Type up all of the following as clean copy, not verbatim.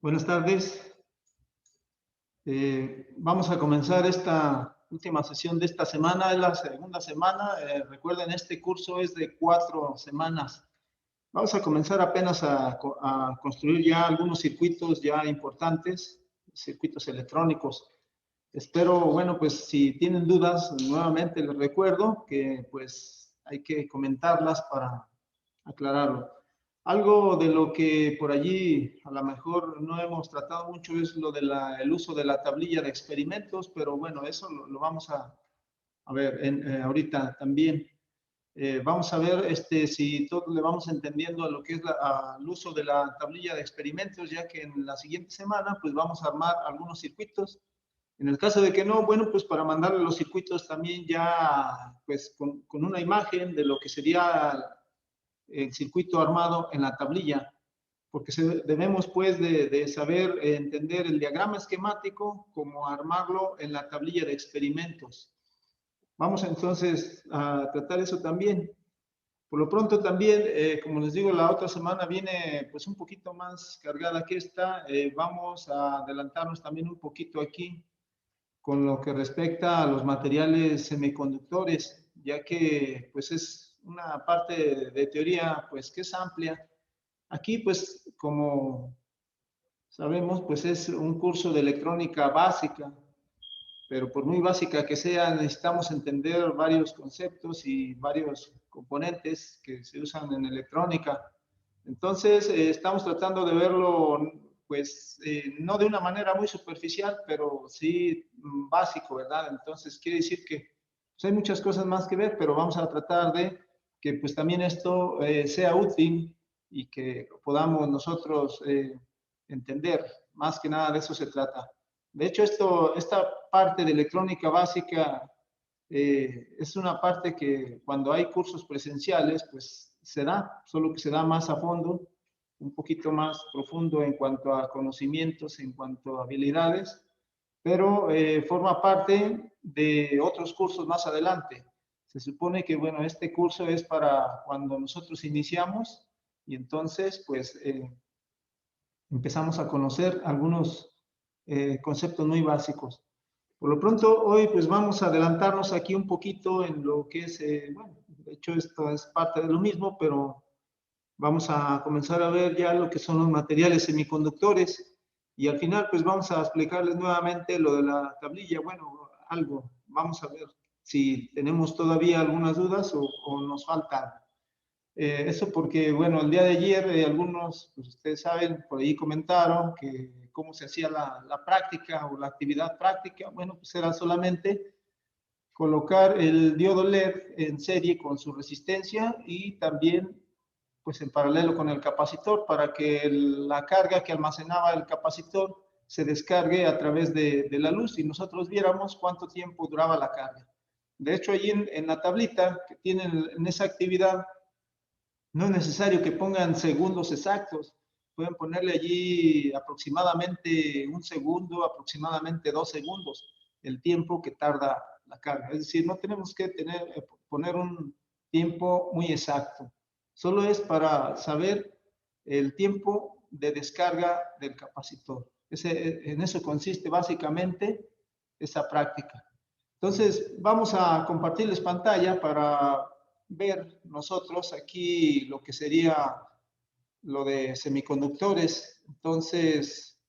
Buenas tardes. Vamos a comenzar esta última sesión de esta semana, es la segunda semana. Recuerden, este curso es de 4 semanas. Vamos a comenzar apenas a construir ya algunos circuitos ya importantes, circuitos electrónicos. Espero, bueno, pues si tienen dudas, nuevamente les recuerdo que pues hay que comentarlas para aclararlo. Algo de lo que por allí a lo mejor no hemos tratado mucho es lo de el uso de la tablilla de experimentos, pero bueno, eso lo vamos a ver ahorita también. Vamos a ver si todos le vamos entendiendo a lo que es al uso de la tablilla de experimentos, ya que en la siguiente semana pues vamos a armar algunos circuitos. En el caso de que no, bueno, pues para mandarle los circuitos también ya pues con una imagen de lo que sería el circuito armado en la tablilla, porque debemos pues de saber entender el diagrama esquemático como armarlo en la tablilla de experimentos. Vamos entonces a tratar eso también. Por lo pronto también, como les digo, la otra semana viene pues un poquito más cargada que esta. Vamos a adelantarnos también un poquito aquí con lo que respecta a los materiales semiconductores, ya que pues es una parte de teoría pues que es amplia. Aquí pues como sabemos pues es un curso de electrónica básica, pero por muy básica que sea necesitamos entender varios conceptos y varios componentes que se usan en electrónica. Entonces estamos tratando de verlo pues no de una manera muy superficial, pero sí básico, ¿verdad? Entonces quiere decir que pues, hay muchas cosas más que ver, pero vamos a tratar de que pues también esto sea útil y que podamos nosotros entender. Más que nada de eso se trata. De hecho, esta parte de electrónica básica es una parte que cuando hay cursos presenciales, pues se da, solo que se da más a fondo, un poquito más profundo en cuanto a conocimientos, en cuanto a habilidades, pero forma parte de otros cursos más adelante. Se supone que, bueno, este curso es para cuando nosotros iniciamos y entonces, pues, empezamos a conocer algunos conceptos muy básicos. Por lo pronto, hoy pues vamos a adelantarnos aquí un poquito en lo que es, bueno, de hecho esto es parte de lo mismo, pero vamos a comenzar a ver ya lo que son los materiales semiconductores y al final pues vamos a explicarles nuevamente lo de la tablilla. Bueno, algo, vamos a ver si tenemos todavía algunas dudas o nos faltan. Eso porque, bueno, el día de ayer algunos, pues ustedes saben, por ahí comentaron que cómo se hacía la práctica o la actividad práctica. Bueno, pues era solamente colocar el diodo LED en serie con su resistencia y también pues en paralelo con el capacitor para que la carga que almacenaba el capacitor se descargue a través de la luz y nosotros viéramos cuánto tiempo duraba la carga. De hecho, allí en la tablita que tienen en esa actividad, no es necesario que pongan segundos exactos, pueden ponerle allí aproximadamente 1 segundo, aproximadamente 2 segundos, el tiempo que tarda la carga. Es decir, no tenemos que poner un tiempo muy exacto, solo es para saber el tiempo de descarga del capacitor. En eso consiste básicamente esa práctica. Entonces, vamos a compartirles pantalla para ver nosotros aquí lo que sería lo de semiconductores. Entonces,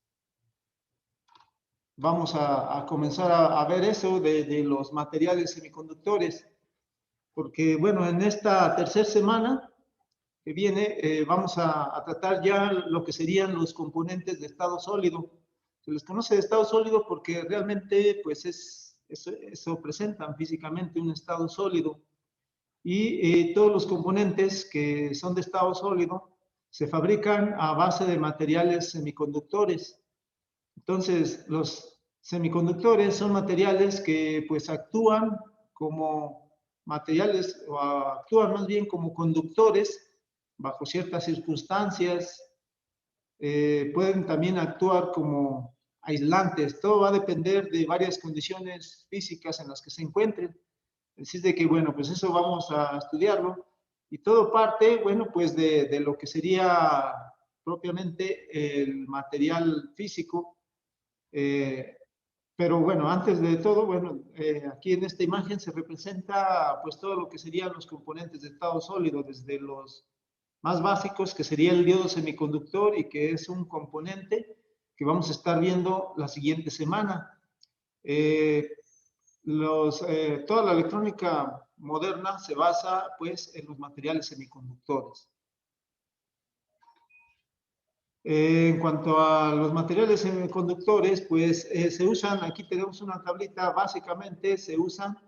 vamos a comenzar a ver eso de los materiales semiconductores, porque bueno, en esta tercera semana que viene vamos a tratar ya lo que serían los componentes de estado sólido. Se les conoce de estado sólido porque realmente pues eso presentan físicamente un estado sólido y todos los componentes que son de estado sólido se fabrican a base de materiales semiconductores. Entonces, los semiconductores son materiales que pues actúan como materiales o actúan más bien como conductores bajo ciertas circunstancias. Pueden también actuar como aislantes. Todo va a depender de varias condiciones físicas en las que se encuentren. Así de que, bueno, pues eso vamos a estudiarlo. Y todo parte, bueno, pues de lo que sería propiamente el material físico. Pero bueno, antes de todo, bueno, aquí en esta imagen se representa pues todo lo que serían los componentes de estado sólido, desde los más básicos, que sería el diodo semiconductor y que es un componente que vamos a estar viendo la siguiente semana. Toda la electrónica moderna se basa pues en los materiales semiconductores. En cuanto a los materiales semiconductores, pues se usan, aquí tenemos una tablita, básicamente se usan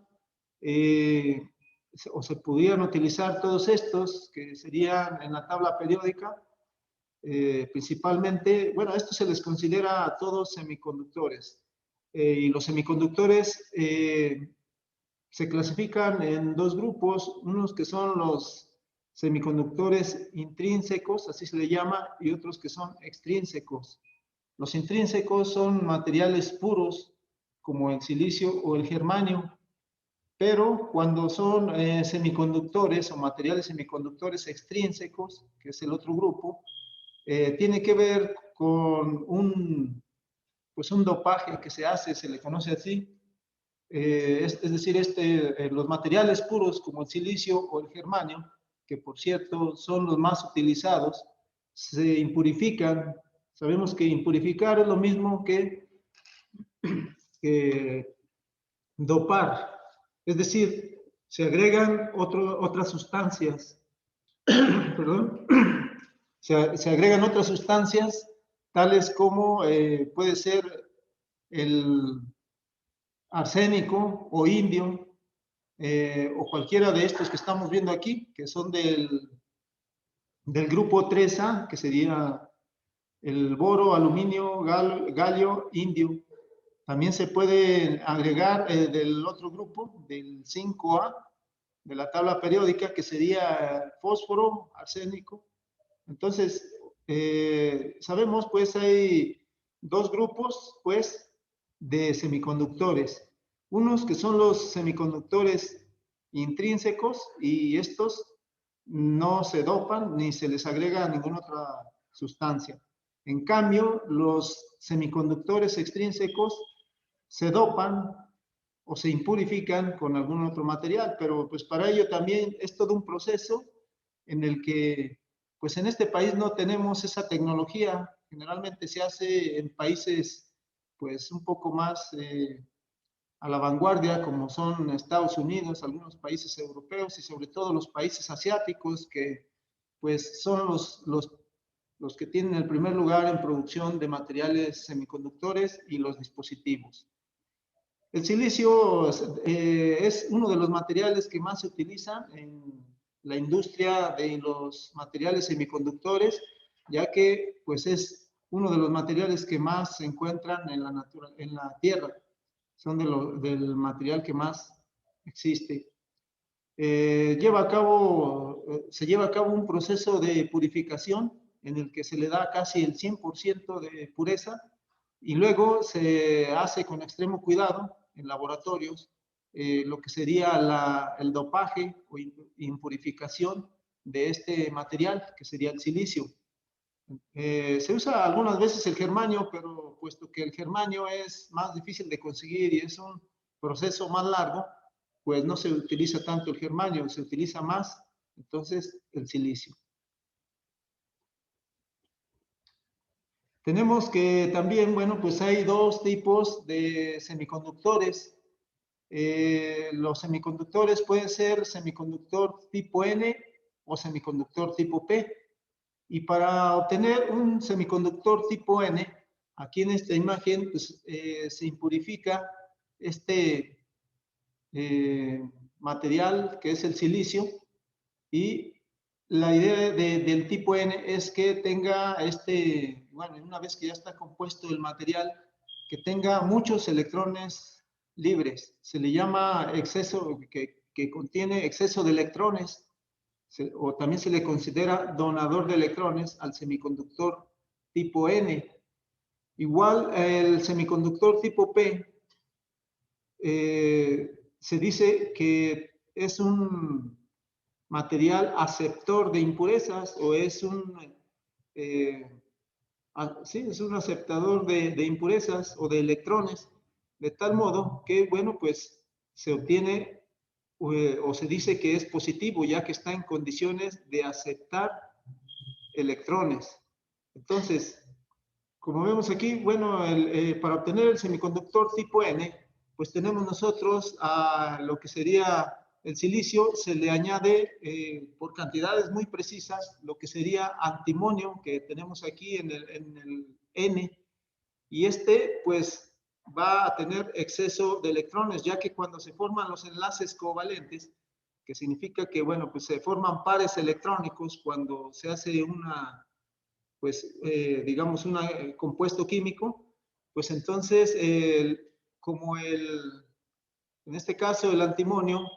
o se pudieran utilizar todos estos que serían en la tabla periódica, principalmente, bueno, esto se les considera a todos semiconductores. Y los semiconductores se clasifican en dos grupos, unos que son los semiconductores intrínsecos, así se le llama, y otros que son extrínsecos. Los intrínsecos son materiales puros, como el silicio o el germanio, pero cuando son semiconductores o materiales semiconductores extrínsecos, que es el otro grupo, tiene que ver con pues un dopaje que se hace, se le conoce así, es decir, los materiales puros como el silicio o el germanio, que por cierto son los más utilizados, se impurifican. Sabemos que impurificar es lo mismo que dopar, es decir, se agregan otras sustancias, perdón, se agregan otras sustancias tales como puede ser el arsénico o indio, o cualquiera de estos que estamos viendo aquí, que son del grupo 3A, que sería el boro, aluminio, galio, indio. También se puede agregar del otro grupo, del 5A, de la tabla periódica, que sería fósforo, arsénico. Entonces, sabemos, pues, hay dos grupos, pues, de semiconductores. Unos que son los semiconductores intrínsecos y estos no se dopan ni se les agrega ninguna otra sustancia. En cambio, los semiconductores extrínsecos se dopan o se impurifican con algún otro material, pero pues para ello también es todo un proceso en el que pues en este país no tenemos esa tecnología. Generalmente se hace en países pues un poco más a la vanguardia, como son Estados Unidos, algunos países europeos y sobre todo los países asiáticos, que pues son los que tienen el primer lugar en producción de materiales semiconductores y los dispositivos. El silicio es uno de los materiales que más se utilizan en la industria de los materiales semiconductores, ya que pues es uno de los materiales que más se encuentran en la Tierra. Son del material que más existe. Se lleva a cabo un proceso de purificación en el que se le da casi el 100% de pureza y luego se hace con extremo cuidado en laboratorios lo que sería el dopaje o impurificación de este material, que sería el silicio. Se usa algunas veces el germanio, pero puesto que el germanio es más difícil de conseguir y es un proceso más largo, pues no se utiliza tanto el germanio, se utiliza más entonces el silicio. Tenemos que también, bueno, pues hay dos tipos de semiconductores. Los semiconductores pueden ser semiconductor tipo N o semiconductor tipo P. Y para obtener un semiconductor tipo N, aquí en esta imagen, pues, se impurifica este material que es el silicio, y la idea del tipo N es que tenga bueno, una vez que ya está compuesto el material, que tenga muchos electrones libres. Se le llama exceso, que contiene exceso de electrones, o también se le considera donador de electrones al semiconductor tipo N. Igual el semiconductor tipo P se dice que es un material aceptor de impurezas o es un sí, es un aceptador de impurezas o de electrones, de tal modo que, bueno, pues se obtiene o se dice que es positivo, ya que está en condiciones de aceptar electrones. Entonces, como vemos aquí, bueno, para obtener el semiconductor tipo N, pues tenemos nosotros a lo que sería el silicio, se le añade por cantidades muy precisas lo que sería antimonio, que tenemos aquí en el N, y este pues va a tener exceso de electrones, ya que cuando se forman los enlaces covalentes, que significa que, bueno, pues se forman pares electrónicos cuando se hace una, pues, digamos, un compuesto químico, pues entonces, como en este caso el antimonio,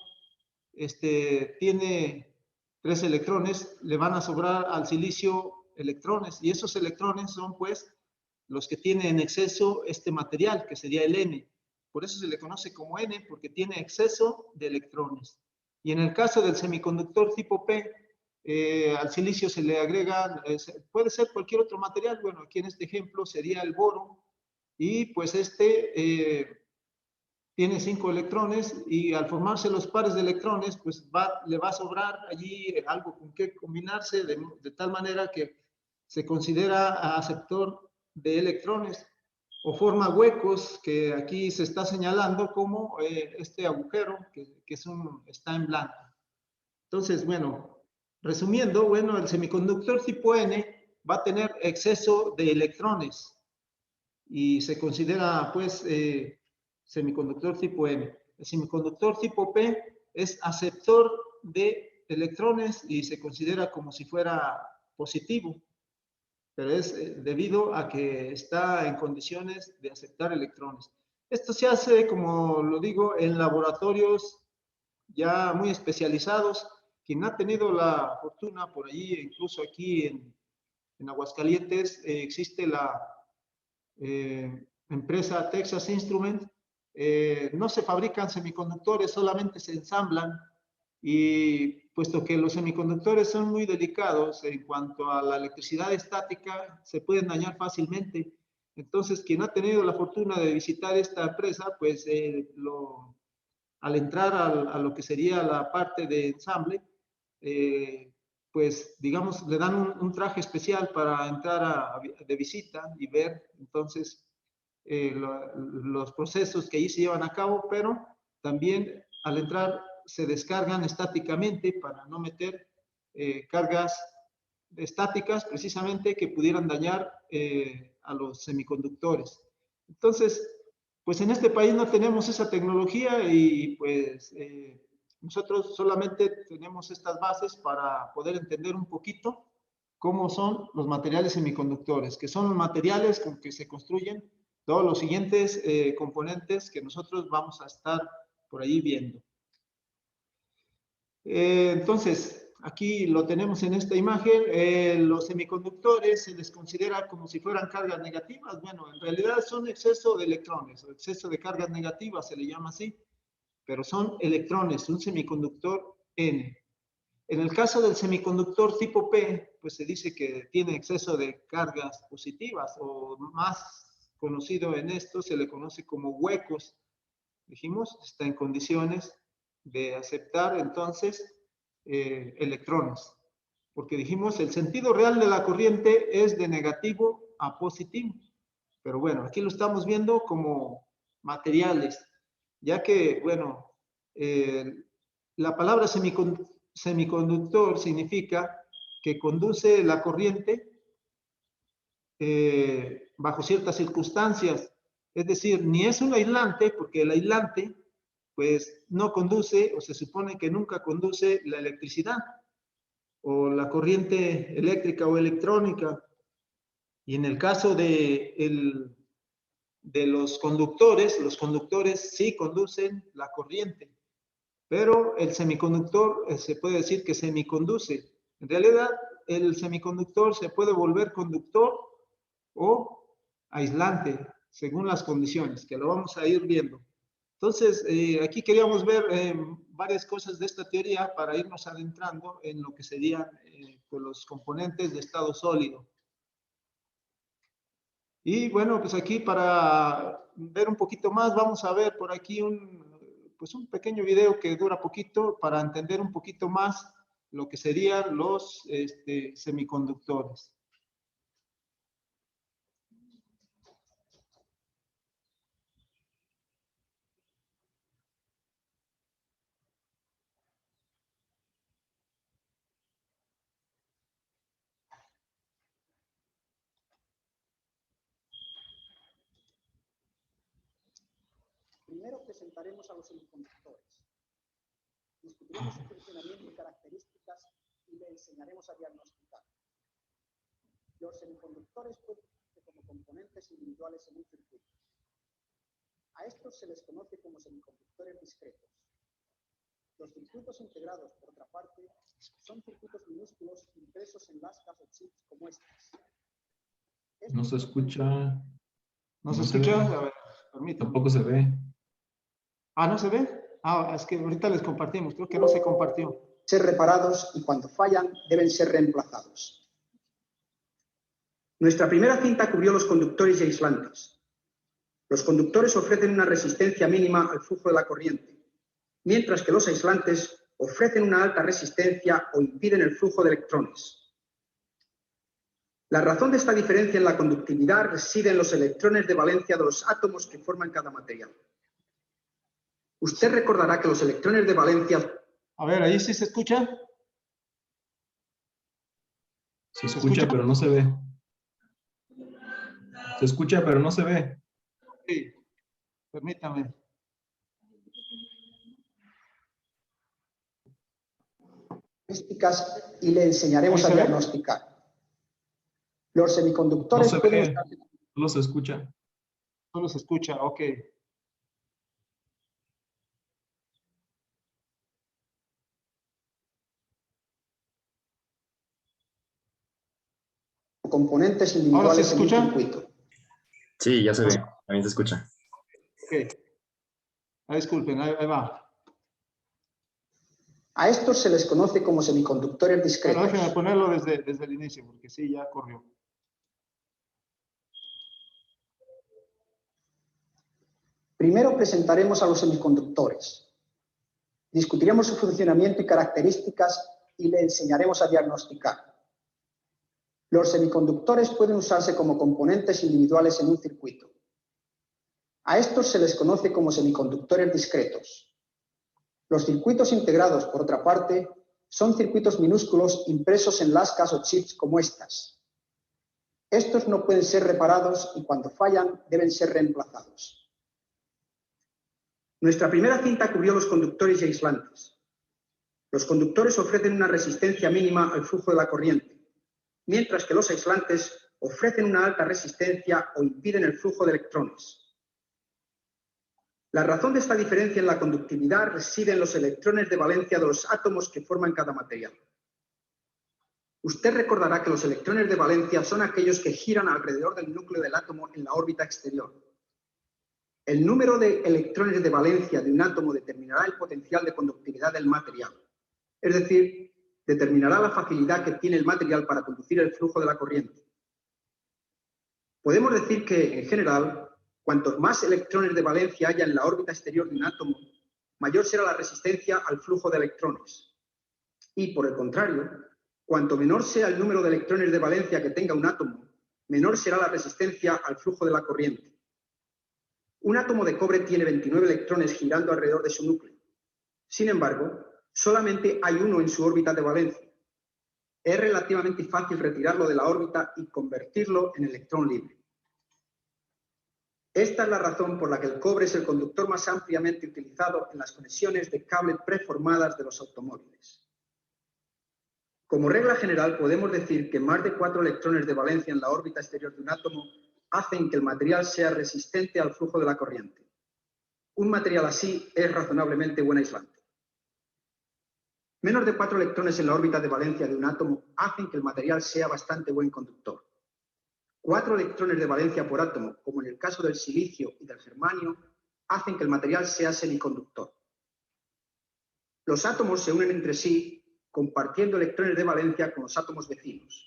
tiene 3 electrones, le van a sobrar al silicio electrones, y esos electrones son, pues, los que tiene en exceso este material, que sería el N. Por eso se le conoce como N, porque tiene exceso de electrones. Y en el caso del semiconductor tipo P, al silicio se le agrega, puede ser cualquier otro material, bueno, aquí en este ejemplo sería el boro, y pues tiene 5 electrones, y al formarse los pares de electrones, pues le va a sobrar allí algo con que combinarse, de tal manera que se considera aceptor de electrones, o forma huecos, que aquí se está señalando como este agujero, que está en blanco. Entonces, bueno, resumiendo, bueno, el semiconductor tipo N va a tener exceso de electrones y se considera, pues, semiconductor tipo N. El semiconductor tipo P es aceptor de electrones y se considera como si fuera positivo, pero es debido a que está en condiciones de aceptar electrones. Esto se hace, como lo digo, en laboratorios ya muy especializados. Quien ha tenido la fortuna por allí, incluso aquí en Aguascalientes, existe la empresa Texas Instruments. No se fabrican semiconductores, solamente se ensamblan, y puesto que los semiconductores son muy delicados en cuanto a la electricidad estática, se pueden dañar fácilmente. Entonces, quien ha tenido la fortuna de visitar esta empresa, pues al entrar a lo que sería la parte de ensamble, pues digamos, le dan un traje especial para entrar de visita y ver entonces los procesos que ahí se llevan a cabo, pero también al entrar se descargan estáticamente para no meter cargas estáticas precisamente que pudieran dañar a los semiconductores. Entonces, pues en este país no tenemos esa tecnología, y pues nosotros solamente tenemos estas bases para poder entender un poquito cómo son los materiales semiconductores, que son los materiales con que se construyen todos los siguientes componentes que nosotros vamos a estar por ahí viendo. Entonces, aquí lo tenemos en esta imagen. Los semiconductores se les considera como si fueran cargas negativas. Bueno, en realidad son exceso de electrones, o exceso de cargas negativas, se le llama así, pero son electrones, un semiconductor N. En el caso del semiconductor tipo P, pues se dice que tiene exceso de cargas positivas, o más conocido en esto se le conoce como huecos. Dijimos, está en condiciones de aceptar entonces electrones, porque dijimos el sentido real de la corriente es de negativo a positivo, pero bueno, aquí lo estamos viendo como materiales, ya que, bueno, la palabra semiconductor significa que conduce la corriente bajo ciertas circunstancias. Es decir, ni es un aislante, porque el aislante pues no conduce, o se supone que nunca conduce la electricidad o la corriente eléctrica o electrónica. Y en el caso de los conductores sí conducen la corriente, pero el semiconductor se puede decir que semiconduce. En realidad, el semiconductor se puede volver conductor o aislante, según las condiciones, que lo vamos a ir viendo. Entonces, aquí queríamos ver varias cosas de esta teoría para irnos adentrando en lo que serían pues los componentes de estado sólido. Y bueno, pues aquí para ver un poquito más, vamos a ver por aquí pues un pequeño video que dura poquito para entender un poquito más lo que serían los semiconductores. Primero presentaremos a los semiconductores. Discutiremos su funcionamiento y características y le enseñaremos a diagnosticar. Los semiconductores pueden ser como componentes individuales en un circuito. A estos se les conoce como semiconductores discretos. Los circuitos integrados, por otra parte, son circuitos minúsculos impresos en lascas o chips como estas. No se escucha. ¿No se escucha? A ver, permítame. Tampoco se ve. Ah, ¿no se ve? Ah, es que ahorita les compartimos. Creo que no se compartió. Ser reparados y cuando fallan deben ser reemplazados. Nuestra primera cinta cubrió los conductores y aislantes. Los conductores ofrecen una resistencia mínima al flujo de la corriente, mientras que los aislantes ofrecen una alta resistencia o impiden el flujo de electrones. La razón de esta diferencia en la conductividad reside en los electrones de valencia de los átomos que forman cada material. Usted recordará que los electrones de valencia... A ver, ¿ahí sí se escucha? Se escucha, pero no se ve. Se escucha, pero no se ve. Sí, permítame. Y le enseñaremos a diagnosticar. Los semiconductores no se ve, solo se escucha. Solo se escucha, ok. Componentes individuales en un circuito. Sí, ya se ve. También se escucha. Ok. Disculpen, ahí va. A estos se les conoce como semiconductores discretos. Bueno, déjenme ponerlo desde el inicio, porque sí, ya corrió. Primero presentaremos a los semiconductores. Discutiremos su funcionamiento y características y le enseñaremos a diagnosticar. Los semiconductores pueden usarse como componentes individuales en un circuito. A estos se les conoce como semiconductores discretos. Los circuitos integrados, por otra parte, son circuitos minúsculos impresos en lascas o chips como estas. Estos no pueden ser reparados y cuando fallan deben ser reemplazados. Nuestra primera cinta cubrió los conductores y aislantes. Los conductores ofrecen una resistencia mínima al flujo de la corriente, mientras que los aislantes ofrecen una alta resistencia o impiden el flujo de electrones. La razón de esta diferencia en la conductividad reside en los electrones de valencia de los átomos que forman cada material. Usted recordará que los electrones de valencia son aquellos que giran alrededor del núcleo del átomo en la órbita exterior. El número de electrones de valencia de un átomo determinará el potencial de conductividad del material, es decir, determinará la facilidad que tiene el material para conducir el flujo de la corriente. Podemos decir que, en general, cuantos más electrones de valencia haya en la órbita exterior de un átomo, mayor será la resistencia al flujo de electrones. Y, por el contrario, cuanto menor sea el número de electrones de valencia que tenga un átomo, menor será la resistencia al flujo de la corriente. Un átomo de cobre tiene 29 electrones girando alrededor de su núcleo. Sin embargo, solamente hay uno en su órbita de valencia. Es relativamente fácil retirarlo de la órbita y convertirlo en electrón libre. Esta es la razón por la que el cobre es el conductor más ampliamente utilizado en las conexiones de cable preformadas de los automóviles. Como regla general, podemos decir que más de 4 electrones de valencia en la órbita exterior de un átomo hacen que el material sea resistente al flujo de la corriente. Un material así es razonablemente buen aislante. Menos de 4 electrones en la órbita de valencia de un átomo hacen que el material sea bastante buen conductor. 4 electrones de valencia por átomo, como en el caso del silicio y del germanio, hacen que el material sea semiconductor. Los átomos se unen entre sí compartiendo electrones de valencia con los átomos vecinos.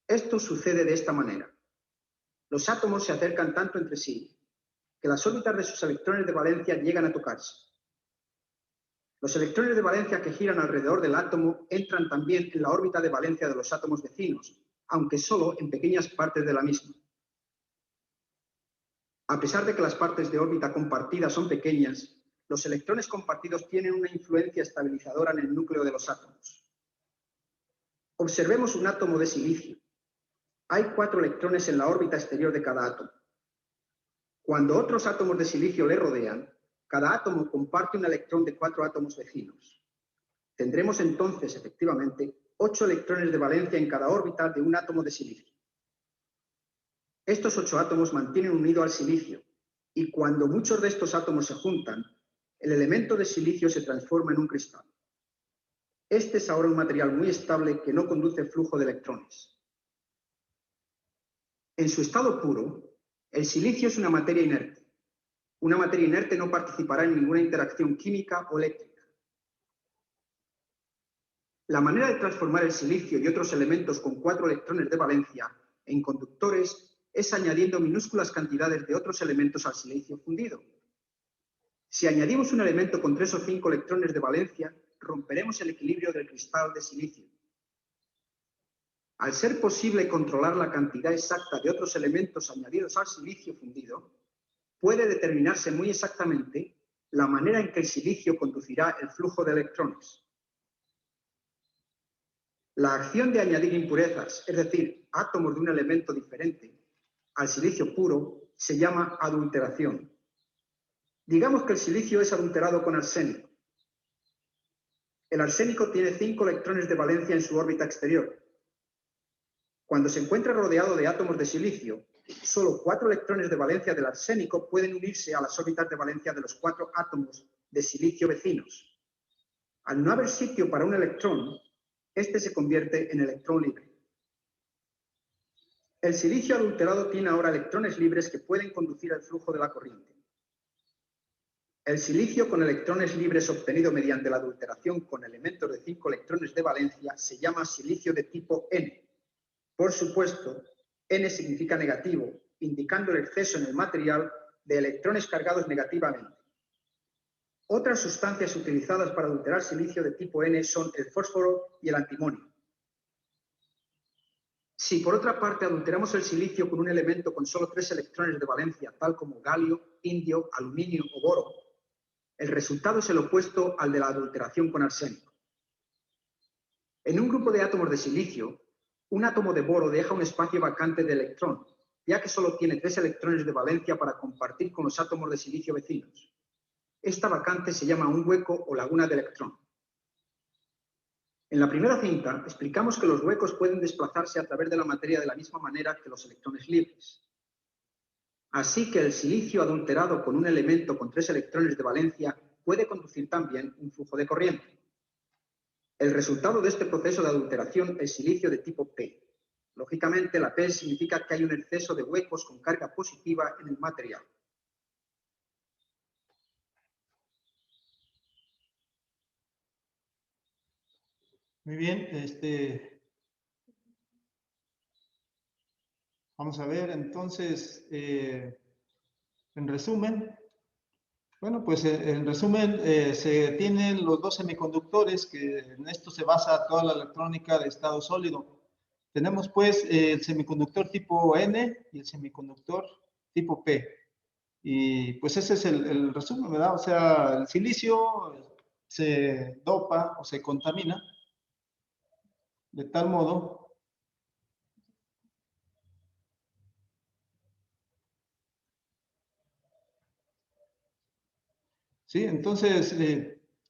Esto sucede de esta manera. Los átomos se acercan tanto entre sí que las órbitas de sus electrones de valencia llegan a tocarse. Los electrones de valencia que giran alrededor del átomo entran también en la órbita de valencia de los átomos vecinos, aunque solo en pequeñas partes de la misma. A pesar de que las partes de órbita compartida son pequeñas, los electrones compartidos tienen una influencia estabilizadora en el núcleo de los átomos. Observemos un átomo de silicio. Hay 4 electrones en la órbita exterior de cada átomo. Cuando otros átomos de silicio le rodean, cada átomo comparte un electrón de 4 átomos vecinos. Tendremos entonces, efectivamente, 8 electrones de valencia en cada órbita de un átomo de silicio. Estos 8 átomos mantienen unido al silicio, y cuando muchos de estos átomos se juntan, el elemento de silicio se transforma en un cristal. Este es ahora un material muy estable que no conduce flujo de electrones. En su estado puro, el silicio es una materia inerte. Una materia inerte no participará en ninguna interacción química o eléctrica. La manera de transformar el silicio y otros elementos con 4 electrones de valencia en conductores es añadiendo minúsculas cantidades de otros elementos al silicio fundido. Si añadimos un elemento con 3 o 5 electrones de valencia, romperemos el equilibrio del cristal de silicio. Al ser posible controlar la cantidad exacta de otros elementos añadidos al silicio fundido, puede determinarse muy exactamente la manera en que el silicio conducirá el flujo de electrones. La acción de añadir impurezas, es decir, átomos de un elemento diferente, al silicio puro, se llama adulteración. Digamos que el silicio es adulterado con arsénico. El arsénico tiene 5 electrones de valencia en su órbita exterior. Cuando se encuentra rodeado de átomos de silicio, solo 4 electrones de valencia del arsénico pueden unirse a las órbitas de valencia de los 4 átomos de silicio vecinos. Al no haber sitio para un electrón, este se convierte en electrón libre. El silicio adulterado tiene ahora electrones libres que pueden conducir el flujo de la corriente. El silicio con electrones libres obtenido mediante la adulteración con elementos de 5 electrones de valencia se llama silicio de tipo N. Por supuesto, N significa negativo, indicando el exceso en el material de electrones cargados negativamente. Otras sustancias utilizadas para adulterar silicio de tipo N son el fósforo y el antimonio. Si por otra parte adulteramos el silicio con un elemento con solo 3 electrones de valencia, tal como galio, indio, aluminio o boro, el resultado es el opuesto al de la adulteración con arsénico. En un grupo de átomos de silicio, un átomo de boro deja un espacio vacante de electrón, ya que solo tiene 3 electrones de valencia para compartir con los átomos de silicio vecinos. Esta vacante se llama un hueco o laguna de electrón. En la primera cinta explicamos que los huecos pueden desplazarse a través de la materia de la misma manera que los electrones libres. Así que el silicio adulterado con un elemento con 3 electrones de valencia puede conducir también un flujo de corriente. El resultado de este proceso de adulteración es silicio de tipo P. Lógicamente, la P significa que hay un exceso de huecos con carga positiva en el material. Muy bien, vamos a ver entonces, en resumen, bueno, pues en resumen se tienen los 2 semiconductores que en esto se basa toda la electrónica de estado sólido. Tenemos pues el semiconductor tipo N y el semiconductor tipo P. Y pues ese es el resumen, ¿verdad? O sea, el silicio se dopa o se contamina de tal modo sí, entonces,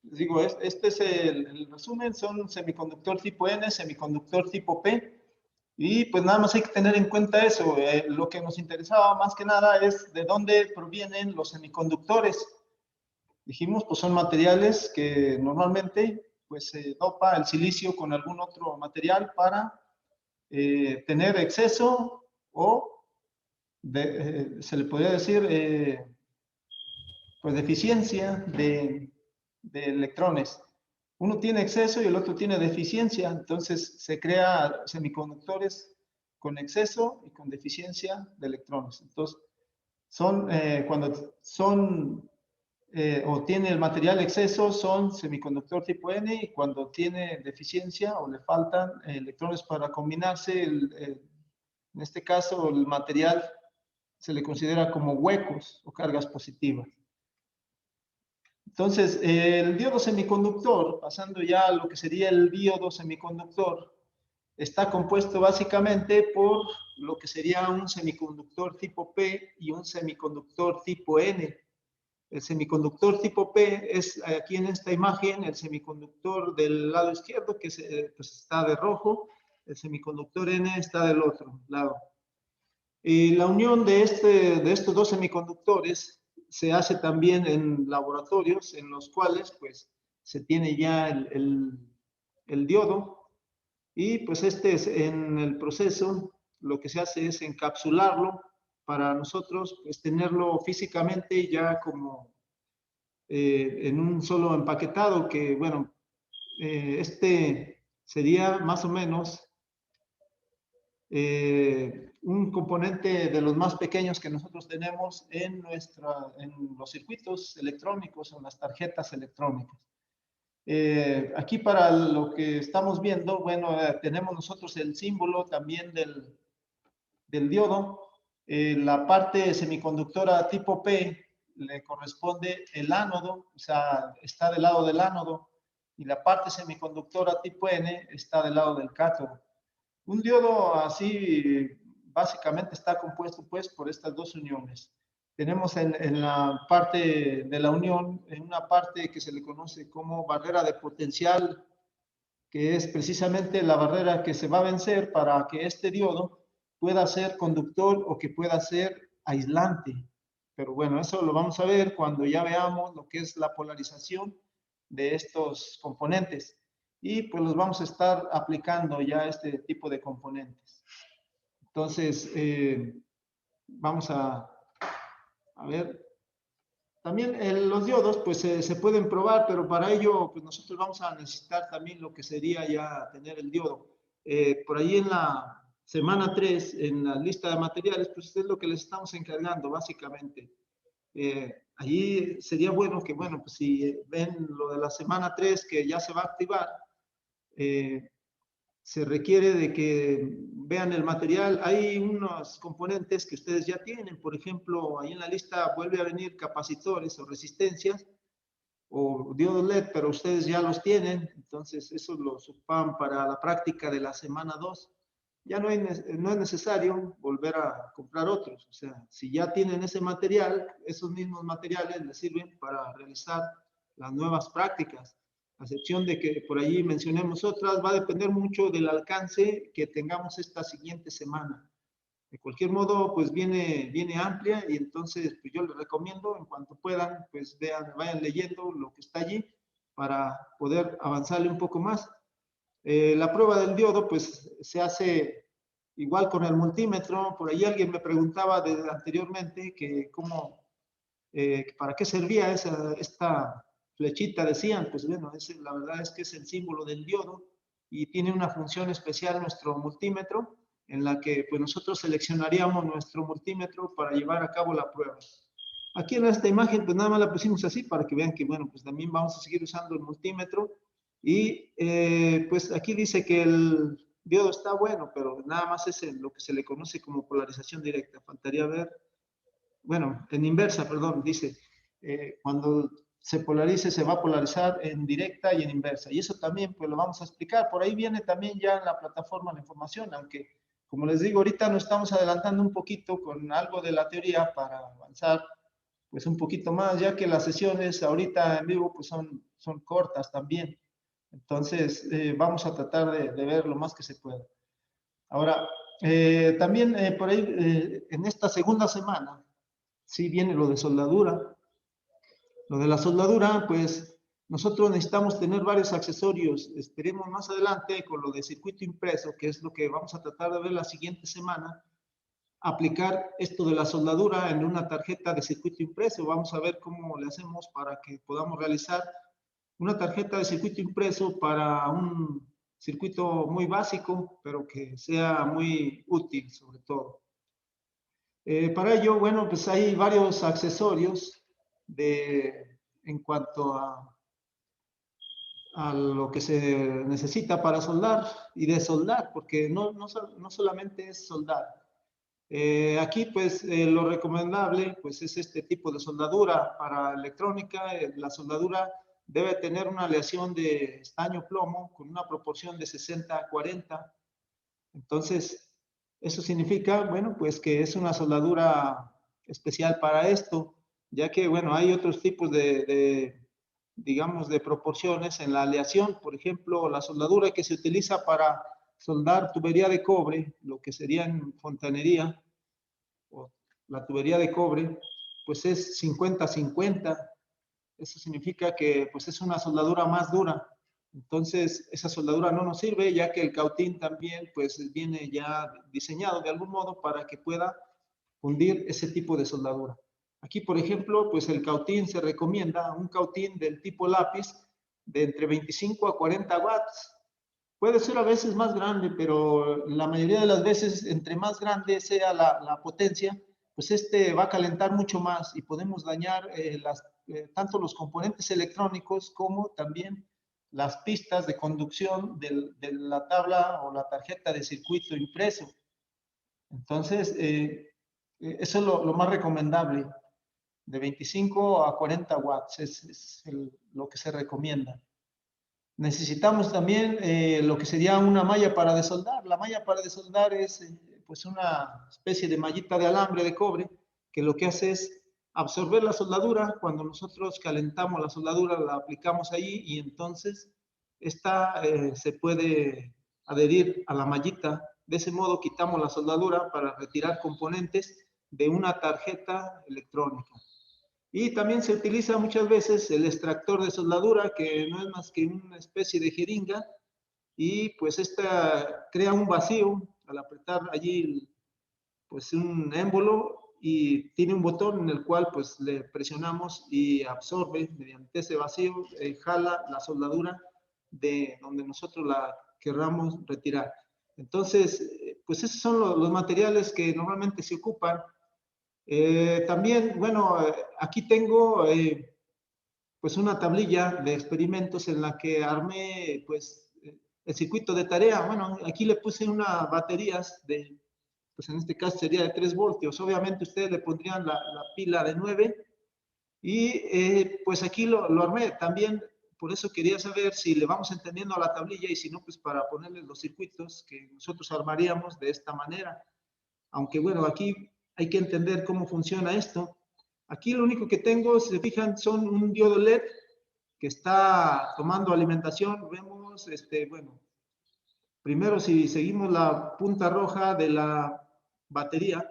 digo, este es el resumen, son semiconductor tipo N, semiconductor tipo P, y pues nada más hay que tener en cuenta eso, lo que nos interesaba más que nada es de dónde provienen los semiconductores. Dijimos, pues son materiales que normalmente pues se dopa el silicio con algún otro material para tener exceso o se le podría decir pues deficiencia de electrones. Uno tiene exceso y el otro tiene deficiencia, entonces se crean semiconductores con exceso y con deficiencia de electrones. Entonces, cuando son o tiene el material exceso, son semiconductor tipo N, y cuando tiene deficiencia o le faltan electrones para combinarse, en este caso el material se le considera como huecos o cargas positivas. Entonces, el diodo semiconductor, pasando ya a lo que sería el diodo semiconductor, está compuesto básicamente por lo que sería un semiconductor tipo P y un semiconductor tipo N. El semiconductor tipo P es aquí en esta imagen el semiconductor del lado izquierdo, que pues está de rojo. El semiconductor N está del otro lado. Y la unión de estos dos semiconductores se hace también en laboratorios en los cuales pues se tiene ya el diodo, y pues en el proceso lo que se hace es encapsularlo para nosotros pues tenerlo físicamente ya como en un solo empaquetado, que bueno, sería más o menos un componente de los más pequeños que nosotros tenemos en los circuitos electrónicos o en las tarjetas electrónicas. Aquí para lo que estamos viendo, bueno, tenemos nosotros el símbolo también del diodo. La parte semiconductora tipo P le corresponde el ánodo, o sea, está del lado del ánodo, y la parte semiconductora tipo N está del lado del cátodo. Un diodo así básicamente está compuesto pues por estas dos uniones. Tenemos en la parte de la unión, en una parte que se le conoce como barrera de potencial, que es precisamente la barrera que se va a vencer para que este diodo pueda ser conductor o que pueda ser aislante. Pero bueno, eso lo vamos a ver cuando ya veamos lo que es la polarización de estos componentes. Y pues los vamos a estar aplicando ya este tipo de componentes. Entonces, vamos a ver. También los diodos pues se pueden probar, pero para ello pues nosotros vamos a necesitar también lo que sería ya tener el diodo. Por ahí en la semana 3, en la lista de materiales, pues es lo que les estamos encargando básicamente. Allí sería bueno que, bueno, pues si ven lo de la semana 3 que ya se va a activar, se requiere de que vean el material. Hay unos componentes que ustedes ya tienen, por ejemplo, ahí en la lista vuelve a venir capacitores o resistencias o diodos LED, pero ustedes ya los tienen, entonces esos los ocupan para la práctica de la semana 2. Ya no es necesario volver a comprar otros, o sea, si ya tienen ese material, esos mismos materiales les sirven para realizar las nuevas prácticas. A excepción de que por allí mencionemos otras, va a depender mucho del alcance que tengamos esta siguiente semana. De cualquier modo, pues viene amplia, y entonces pues yo les recomiendo, en cuanto puedan, pues vayan leyendo lo que está allí para poder avanzarle un poco más. La prueba del diodo, pues se hace igual con el multímetro. Por ahí alguien me preguntaba anteriormente que para qué servía esta flechita, decían. Pues bueno, la verdad es que es el símbolo del diodo, y tiene una función especial nuestro multímetro, en la que pues nosotros seleccionaríamos nuestro multímetro para llevar a cabo la prueba. Aquí en esta imagen pues nada más la pusimos así para que vean que bueno, pues también vamos a seguir usando el multímetro. Y pues aquí dice que el diodo está bueno, pero nada más es lo que se le conoce como polarización directa. Faltaría ver, bueno, en inversa, perdón, dice, cuando se polarice se va a polarizar en directa y en inversa. Y eso también pues lo vamos a explicar. Por ahí viene también ya en la plataforma la información, aunque como les digo, ahorita nos estamos adelantando un poquito con algo de la teoría para avanzar pues un poquito más, ya que las sesiones ahorita en vivo pues son cortas también. Entonces, vamos a tratar de ver lo más que se pueda. Ahora, también por ahí, en esta segunda semana, sí viene lo de soldadura. Lo de la soldadura, pues, nosotros necesitamos tener varios accesorios. Esperemos más adelante con lo de circuito impreso, que es lo que vamos a tratar de ver la siguiente semana, aplicar esto de la soldadura en una tarjeta de circuito impreso. Vamos a ver cómo le hacemos para que podamos realizar una tarjeta de circuito impreso para un circuito muy básico, pero que sea muy útil sobre todo. Para ello, bueno, pues hay varios accesorios en cuanto a lo que se necesita para soldar y desoldar, porque no solamente es soldar. Aquí, pues, lo recomendable, pues, es este tipo de soldadura para electrónica. La soldadura debe tener una aleación de estaño-plomo con una proporción de 60-40. Entonces, eso significa, bueno, pues que es una soldadura especial para esto, ya que, bueno, hay otros tipos digamos, de proporciones en la aleación. Por ejemplo, la soldadura que se utiliza para soldar tubería de cobre, lo que sería en fontanería, o la tubería de cobre, pues es 50-50. Eso significa que pues es una soldadura más dura. Entonces, esa soldadura no nos sirve, ya que el cautín también pues viene ya diseñado de algún modo para que pueda fundir ese tipo de soldadura. Aquí, por ejemplo, pues el cautín se recomienda un cautín del tipo lápiz de entre 25 a 40 watts. Puede ser a veces más grande, pero la mayoría de las veces, entre más grande sea la potencia, pues este va a calentar mucho más y podemos dañar tanto los componentes electrónicos como también las pistas de conducción de la tabla o la tarjeta de circuito impreso. Entonces, eso es lo más recomendable, de 25 a 40 watts es lo que se recomienda. Necesitamos también lo que sería una malla para desoldar. La malla para desoldar es pues una especie de mallita de alambre de cobre que lo que hace es absorber la soldadura. Cuando nosotros calentamos la soldadura, la aplicamos ahí y entonces esta se puede adherir a la mallita. De ese modo quitamos la soldadura para retirar componentes de una tarjeta electrónica. Y también se utiliza muchas veces el extractor de soldadura, que no es más que una especie de jeringa, y pues esta crea un vacío al apretar allí pues un émbolo y tiene un botón en el cual pues le presionamos y absorbe mediante ese vacío, jala la soldadura de donde nosotros la querramos retirar. Entonces, pues esos son los materiales que normalmente se ocupan. También, bueno, aquí tengo pues una tablilla de experimentos en la que armé pues el circuito de tarea. Bueno, aquí le puse unas baterías pues en este caso sería de 3 voltios. Obviamente ustedes le pondrían la pila de 9 y pues aquí lo armé. También por eso quería saber si le vamos entendiendo a la tablilla y si no, pues para ponerle los circuitos que nosotros armaríamos de esta manera. Aunque bueno, aquí hay que entender cómo funciona esto. Aquí lo único que tengo, si se fijan, son un diodo LED que está tomando alimentación. Vemos, bueno, primero si seguimos la punta roja de la batería,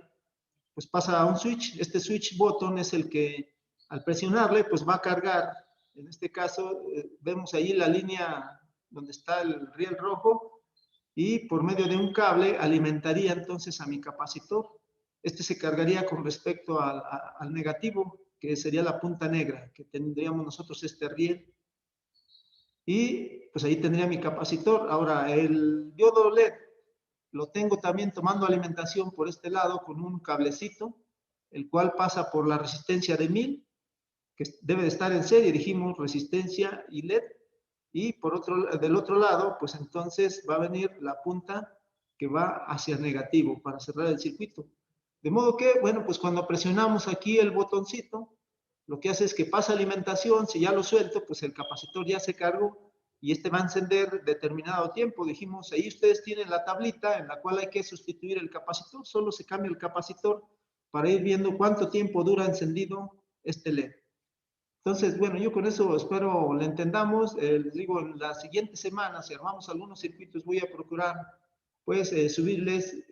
pues pasa a un switch. Este switch button es el que al presionarle, pues va a cargar. En este caso, vemos ahí la línea donde está el riel rojo y por medio de un cable alimentaría entonces a mi capacitor. Este se cargaría con respecto al negativo, que sería la punta negra, que tendríamos nosotros este riel. Y pues ahí tendría mi capacitor. Ahora, el diodo LED lo tengo también tomando alimentación por este lado con un cablecito, el cual pasa por la resistencia de 1000, que debe de estar en serie, dijimos resistencia y LED. Y del otro lado, pues entonces va a venir la punta que va hacia el negativo para cerrar el circuito. De modo que, bueno, pues cuando presionamos aquí el botoncito, lo que hace es que pasa alimentación. Si ya lo suelto, pues el capacitor ya se cargó y este va a encender determinado tiempo. Dijimos, ahí ustedes tienen la tablita en la cual hay que sustituir el capacitor. Solo se cambia el capacitor para ir viendo cuánto tiempo dura encendido este LED. Entonces, bueno, yo con eso espero le entendamos. Les digo, en la siguiente semana, si armamos algunos circuitos, voy a procurar, pues, subirles,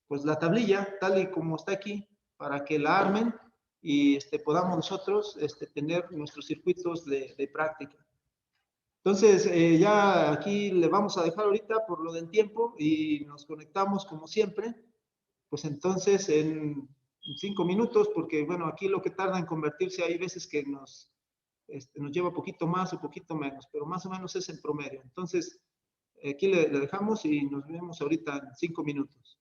pues, la tablilla, tal y como está aquí, para que la armen y podamos nosotros tener nuestros circuitos de práctica. Entonces, ya aquí le vamos a dejar ahorita por lo del tiempo y nos conectamos como siempre, pues entonces en 5 minutos, porque bueno, aquí lo que tarda en convertirse, hay veces que nos lleva poquito más o poquito menos, pero más o menos es el promedio. Entonces, Aquí le dejamos y nos vemos ahorita en 5 minutos.